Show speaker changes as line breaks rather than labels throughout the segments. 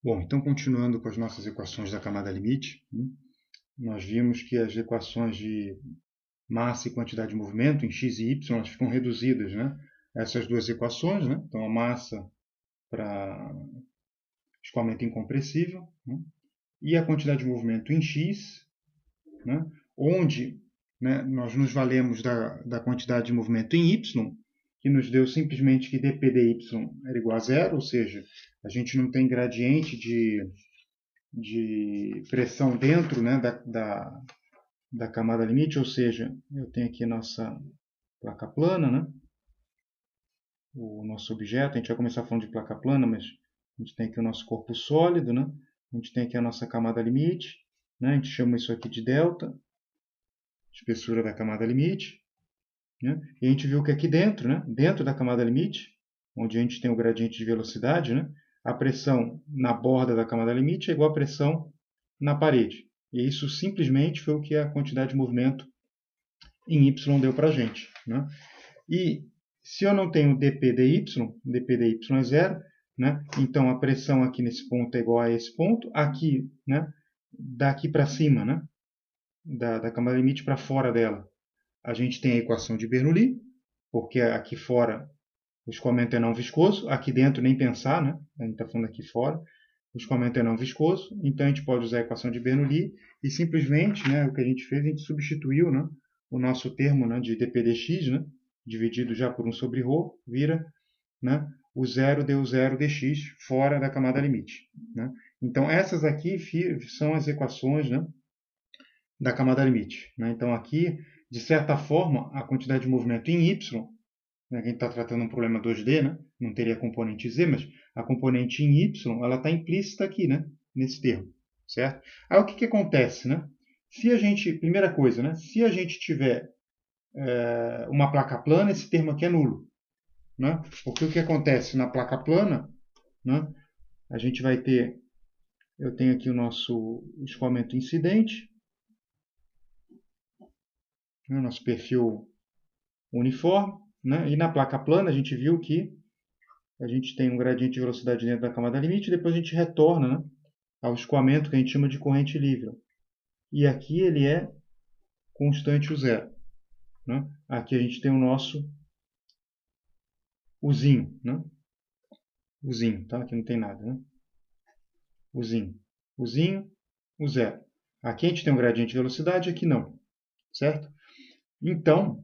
Bom, então continuando com as nossas equações da camada limite, nós vimos que as equações de massa e quantidade de movimento em x e y elas ficam reduzidas, né? Essas duas equações, né? Então a massa para escoamento incompressível, né? E a quantidade de movimento em x, né? Onde, né, nós nos valemos da quantidade de movimento em y, que nos deu simplesmente que dp dy era igual a zero, ou seja, a gente não tem gradiente de pressão dentro, né, da camada limite, ou seja, eu tenho aqui nossa placa plana, né, o nosso objeto. A gente vai começar falando de placa plana, mas a gente tem aqui o nosso corpo sólido, né, a gente tem aqui a nossa camada limite, né, a gente chama isso aqui de delta, espessura da camada limite, né, e a gente viu que aqui dentro, né, dentro da camada limite, onde a gente tem o gradiente de velocidade, né, a pressão na borda da camada limite é igual à pressão na parede. E isso simplesmente foi o que a quantidade de movimento em y deu para a gente, né? E se eu não tenho dp dy é zero, né? Então a pressão aqui nesse ponto é igual a esse ponto. Aqui, né? Daqui para cima, né? Da camada limite para fora dela, a gente tem a equação de Bernoulli, porque aqui fora o escoamento é não viscoso, aqui dentro nem pensar, né? A gente está falando aqui fora. O escoamento é não viscoso, então a gente pode usar a equação de Bernoulli e simplesmente, né, o que a gente fez, a gente substituiu, né, o nosso termo, né, de dp dx, né, dividido já por 1 sobre ρ, vira, né, o zero deu zero dx fora da camada limite, né? Então essas aqui são as equações, né, da camada limite, né? Então aqui, de certa forma, a quantidade de movimento em y, né, a gente está tratando um problema 2D, né? Não teria componente z, mas a componente em y ela está implícita aqui, né? Nesse termo, certo? Aí o que, que acontece, né? Se a gente, primeira coisa, né? Se a gente tiver uma placa plana, esse termo aqui é nulo, né? Porque o que acontece na placa plana, né? A gente vai ter, eu tenho aqui o nosso escoamento incidente, né? Nosso perfil uniforme, né? E na placa plana a gente viu que a gente tem um gradiente de velocidade dentro da camada limite, e depois a gente retorna, né, ao escoamento que a gente chama de corrente livre. E aqui ele é constante o zero, né? Aqui a gente tem o nosso uzinho, né? Uzinho, tá? Aqui não tem nada, né? Uzinho, o zero. Aqui a gente tem um gradiente de velocidade, aqui não, certo? Então,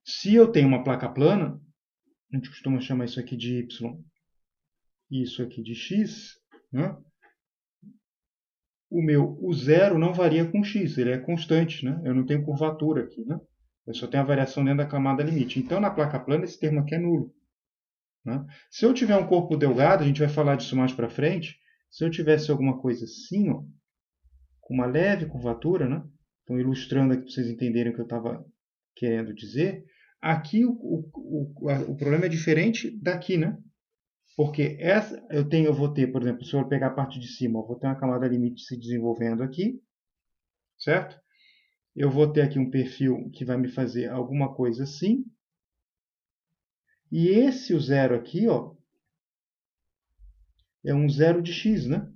se eu tenho uma placa plana, a gente costuma chamar isso aqui de y e isso aqui de x, né? O zero não varia com x, ele é constante, né? Eu não tenho curvatura aqui, né? Eu só tenho a variação dentro da camada limite. Então, na placa plana, esse termo aqui é nulo, né? Se eu tiver um corpo delgado, a gente vai falar disso mais para frente, se eu tivesse alguma coisa assim, ó, com uma leve curvatura, né? Então, ilustrando aqui para vocês entenderem o que eu estava querendo dizer, aqui o problema é diferente daqui, né? Porque eu vou ter, por exemplo, se eu pegar a parte de cima, eu vou ter uma camada limite se desenvolvendo aqui, certo? Eu vou ter aqui um perfil que vai me fazer alguma coisa assim. E esse o zero aqui, ó, é um zero de x, né?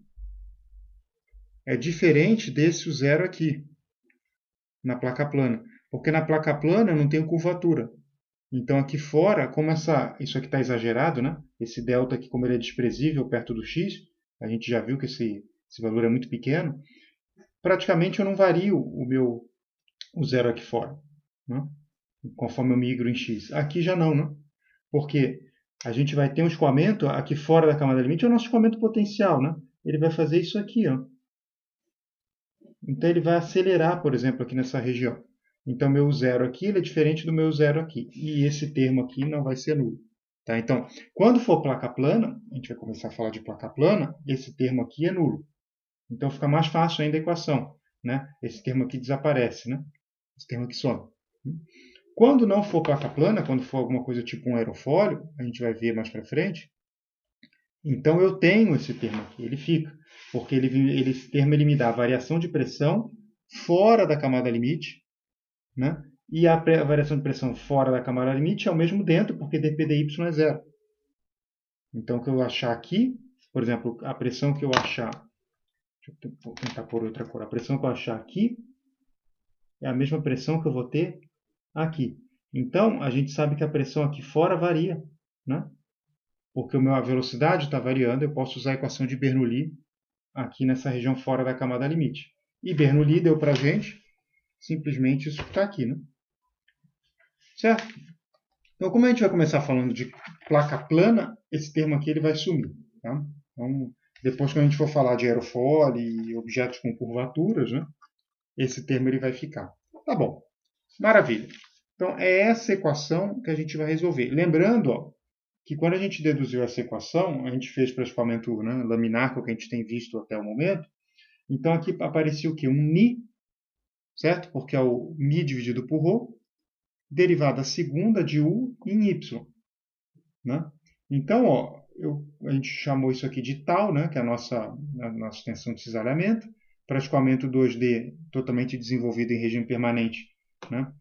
É diferente desse o zero aqui, na placa plana. Porque na placa plana eu não tenho curvatura. Então aqui fora, como isso aqui está exagerado, né? Esse delta aqui, como ele é desprezível perto do x, a gente já viu que esse valor é muito pequeno, praticamente eu não vario o zero aqui fora, né? Conforme eu migro em x. Aqui já não, né? Porque a gente vai ter um escoamento aqui fora da camada limite, é o nosso escoamento potencial, né? Ele vai fazer isso aqui, ó. Então ele vai acelerar, por exemplo, aqui nessa região. Então meu zero aqui ele é diferente do meu zero aqui. E esse termo aqui não vai ser nulo. Tá? Então, quando for placa plana, a gente vai começar a falar de placa plana, esse termo aqui é nulo. Então fica mais fácil ainda a equação, né? Esse termo aqui desaparece, né? Esse termo aqui some. Quando não for placa plana, quando for alguma coisa tipo um aerofólio, a gente vai ver mais para frente, então eu tenho esse termo aqui, ele fica, porque esse termo ele me dá a variação de pressão fora da camada limite, né? E a variação de pressão fora da camada limite é o mesmo dentro, porque dp dy é zero. Então o que eu achar aqui Por exemplo, a pressão que eu achar, vou tentar pôr outra cor, a pressão que eu achar aqui é a mesma pressão que eu vou ter aqui. Então, a gente sabe que a pressão aqui fora varia, né? Porque a velocidade está variando, eu posso usar a equação de Bernoulli aqui nessa região fora da camada limite. E Bernoulli deu para a gente simplesmente isso que está aqui, né? Certo? Então, como a gente vai começar falando de placa plana, esse termo aqui ele vai sumir. Tá? Então, depois que a gente for falar de aerofólio e objetos com curvaturas, né, esse termo ele vai ficar. Tá bom. Maravilha. Então, é essa equação que a gente vai resolver. Lembrando que quando a gente deduziu essa equação, a gente fez para o escoamento, né, laminar, que é o que a gente tem visto até o momento. Então, aqui apareceu o quê? Um ni, certo? Porque é o mi dividido por ρ, derivada segunda de u em y. Né? Então, a gente chamou isso aqui de tal, né, que é a nossa extensão de cisalhamento, para escoamento 2D totalmente desenvolvido em regime permanente. Né?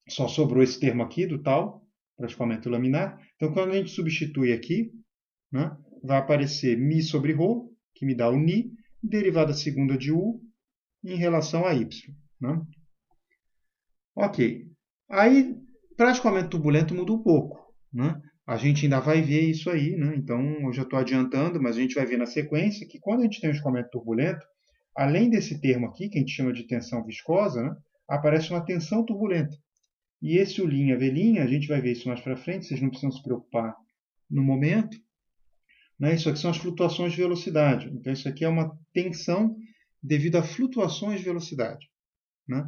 Só sobrou esse termo aqui do tal, para escoamento laminar. Então, quando a gente substitui aqui, né, vai aparecer mi sobre ρ, que me dá o ni, derivada segunda de u em relação a y. Né? Ok. Aí, para escoamento turbulento muda um pouco. Né? A gente ainda vai ver isso aí, né? Então eu já estou adiantando, mas a gente vai ver na sequência que quando a gente tem um escoamento turbulento, além desse termo aqui, que a gente chama de tensão viscosa, né, aparece uma tensão turbulenta. E esse U', V', a gente vai ver isso mais para frente, vocês não precisam se preocupar no momento. Né? Isso aqui são as flutuações de velocidade. Então isso aqui é uma tensão devido a flutuações de velocidade. Né?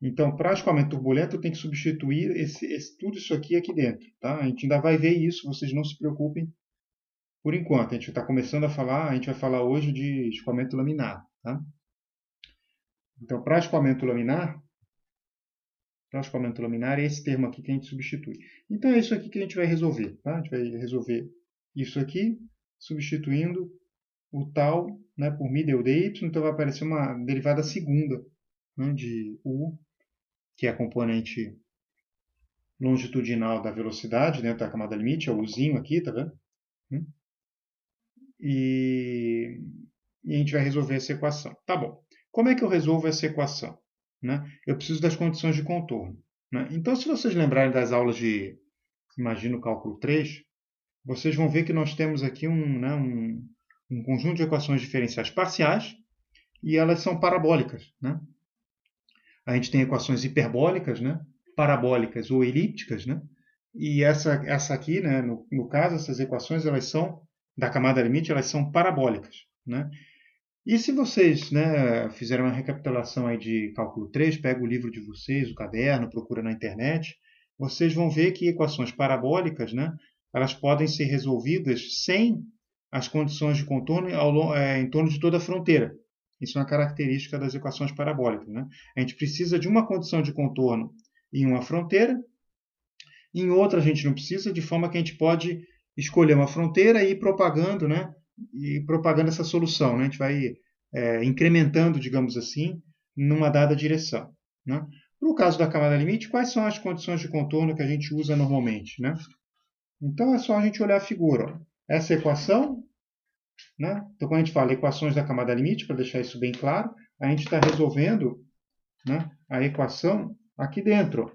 Então, para escoamento turbulento, eu tenho que substituir tudo isso aqui dentro. Tá? A gente ainda vai ver isso, vocês não se preocupem por enquanto. A gente está começando a falar, a gente vai falar hoje de escoamento laminar. Tá? Então, para escoamento laminar, é esse termo aqui que a gente substitui. Então, é isso aqui que a gente vai resolver. Tá? A gente vai resolver isso aqui, substituindo o tal, né, por mi deu dy, então vai aparecer uma derivada segunda, né, de u, que é a componente longitudinal da velocidade dentro da camada limite, é o uzinho aqui, tá vendo? E a gente vai resolver essa equação. Tá bom. Como é que eu resolvo essa equação? Né? Eu preciso das condições de contorno. Né? Então, se vocês lembrarem das aulas de, imagino, cálculo 3, vocês vão ver que nós temos aqui um conjunto de equações diferenciais parciais e elas são parabólicas. Né? A gente tem equações hiperbólicas, né? Parabólicas ou elípticas, né? E essa aqui, né, no caso, essas equações, elas são, da camada limite, elas são parabólicas. Né? E se vocês, né, fizerem uma recapitulação aí de cálculo 3, pega o livro de vocês, o caderno, procura na internet, vocês vão ver que equações parabólicas, né, elas podem ser resolvidas sem as condições de contorno em torno de toda a fronteira. Isso é uma característica das equações parabólicas. Né? A gente precisa de uma condição de contorno em uma fronteira, em outra a gente não precisa, de forma que a gente pode escolher uma fronteira e ir propagando, né? E propagando essa solução. Né? A gente vai incrementando, digamos assim, numa dada direção. Né? No caso da camada limite, quais são as condições de contorno que a gente usa normalmente? Né? Então é só a gente olhar a figura. Ó. Essa equação, né? Então quando a gente fala equações da camada limite, para deixar isso bem claro, a gente está resolvendo, né, a equação aqui dentro. Ó.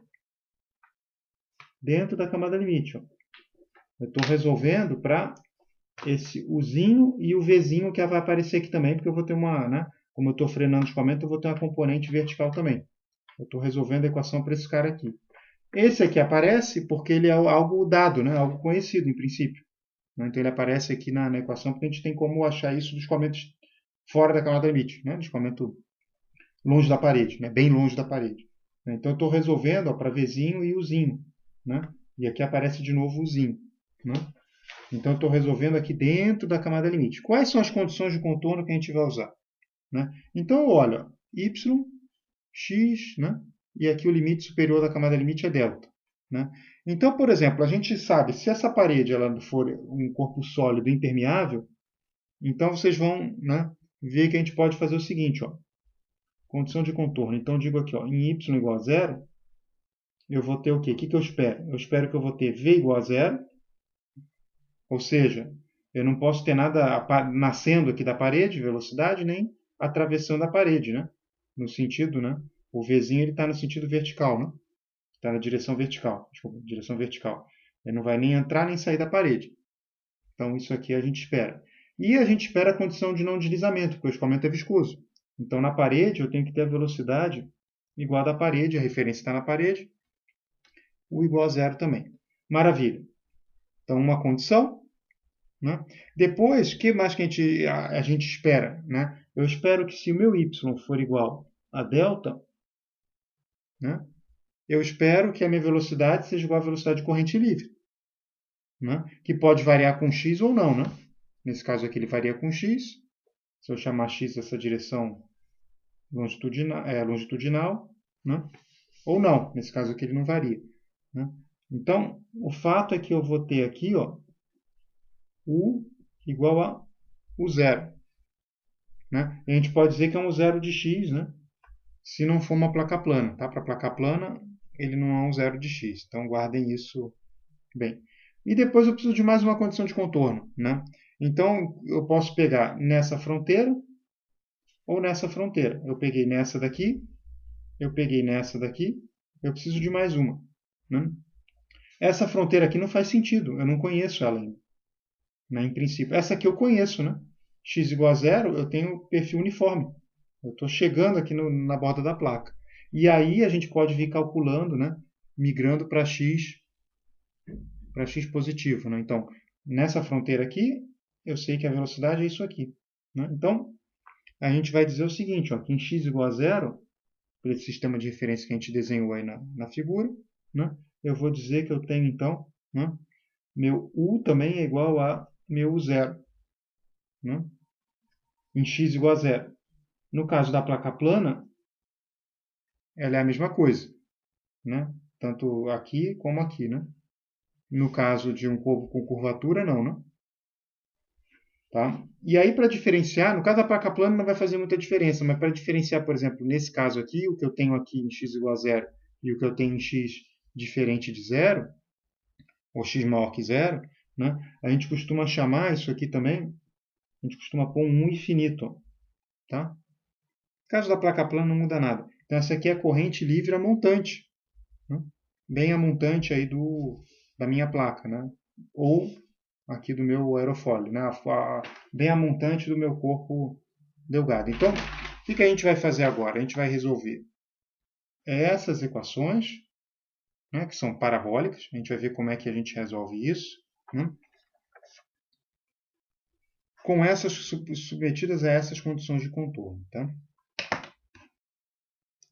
Dentro da camada limite. Ó. Eu estou resolvendo para esse Uzinho e o Vzinho que vai aparecer aqui também, porque eu vou ter uma, né, como eu estou frenando o escoamento, eu vou ter uma componente vertical também. Eu estou resolvendo a equação para esse cara aqui. Esse aqui aparece porque ele é algo dado, né, algo conhecido em princípio. Então ele aparece aqui na equação porque a gente tem como achar isso do escoamento fora da camada limite, né, do escoamento longe da parede, né, bem longe da parede. Então eu estou resolvendo para Vzinho e Uzinho. Né? E aqui aparece de novo o Uzinho. Né? Então, eu estou resolvendo aqui dentro da camada limite. Quais são as condições de contorno que a gente vai usar? Né? Então, olha, y, x, né? E aqui o limite superior da camada limite é delta. Né? Então, por exemplo, a gente sabe, se essa parede ela for um corpo sólido impermeável, então vocês vão, né, ver que a gente pode fazer o seguinte, ó, condição de contorno. Então, eu digo aqui, ó, em y igual a zero, eu vou ter o quê? O que eu espero? Eu espero que eu vou ter v igual a zero, ou seja, Eu não posso ter nada nascendo aqui da parede, velocidade, nem atravessando a parede, né? No sentido, né? O Vzinho está no sentido vertical, né? Está na direção vertical. Desculpa, direção vertical. Ele não vai nem entrar nem sair da parede. Então, isso aqui a gente espera. E a gente espera a condição de não deslizamento, porque o escoamento é viscoso. Então, na parede, eu tenho que ter a velocidade igual à da parede, a referência está na parede, o igual a zero também. Maravilha. Então, uma condição. Né? Depois, o que mais que a gente espera? Né? Eu espero que se o meu y for igual a delta, né? Eu espero que a minha velocidade seja igual à velocidade de corrente livre, né? Que pode variar com x ou não. Né? Nesse caso aqui ele varia com x. Se eu chamar x essa direção longitudinal, né? Ou não. Nesse caso aqui ele não varia. Né? Então, o fato é que eu vou ter aqui ó, u igual a u zero. Né? E a gente pode dizer que é um zero de x, né? Se não for uma placa plana. Tá? Para placa plana, ele não é um zero de x. Então, guardem isso bem. E depois eu preciso de mais uma condição de contorno. Né? Então, eu posso pegar nessa fronteira ou nessa fronteira. Eu peguei nessa daqui, eu peguei nessa daqui, eu preciso de mais uma. Né? Essa fronteira aqui não faz sentido, eu não conheço ela ainda. Né? Em princípio, essa aqui eu conheço. Né? X igual a zero, eu tenho perfil uniforme. Eu estou chegando aqui na borda da placa. E aí a gente pode vir calculando, né? Migrando para x positivo. Né? Então, nessa fronteira aqui, eu sei que a velocidade é isso aqui. Né? Então, a gente vai dizer o seguinte, ó, que em x igual a zero, por esse sistema de referência que a gente desenhou aí na figura, né? Eu vou dizer que eu tenho, então, né? Meu u também é igual a meu u zero. Né? Em x igual a zero. No caso da placa plana, ela é a mesma coisa. Né? Tanto aqui como aqui, né? No caso de um corpo com curvatura, não, né? Tá? E aí, para diferenciar, no caso da placa plana não vai fazer muita diferença, mas para diferenciar, por exemplo, nesse caso aqui, o que eu tenho aqui em x igual a zero e o que eu tenho em x diferente de zero, ou x maior que zero, né? A gente costuma chamar isso aqui também, a gente costuma pôr um infinito. Tá? No caso da placa plana não muda nada. Então, essa aqui é a corrente livre a montante. Né? Bem a montante aí da minha placa. Né? Ou aqui do meu aerofólio, né? Bem a montante do meu corpo delgado. Então, o que a gente vai fazer agora? A gente vai resolver essas equações, né, que são parabólicas. A gente vai ver como é que a gente resolve isso. Né? Com essas submetidas a essas condições de contorno. Tá?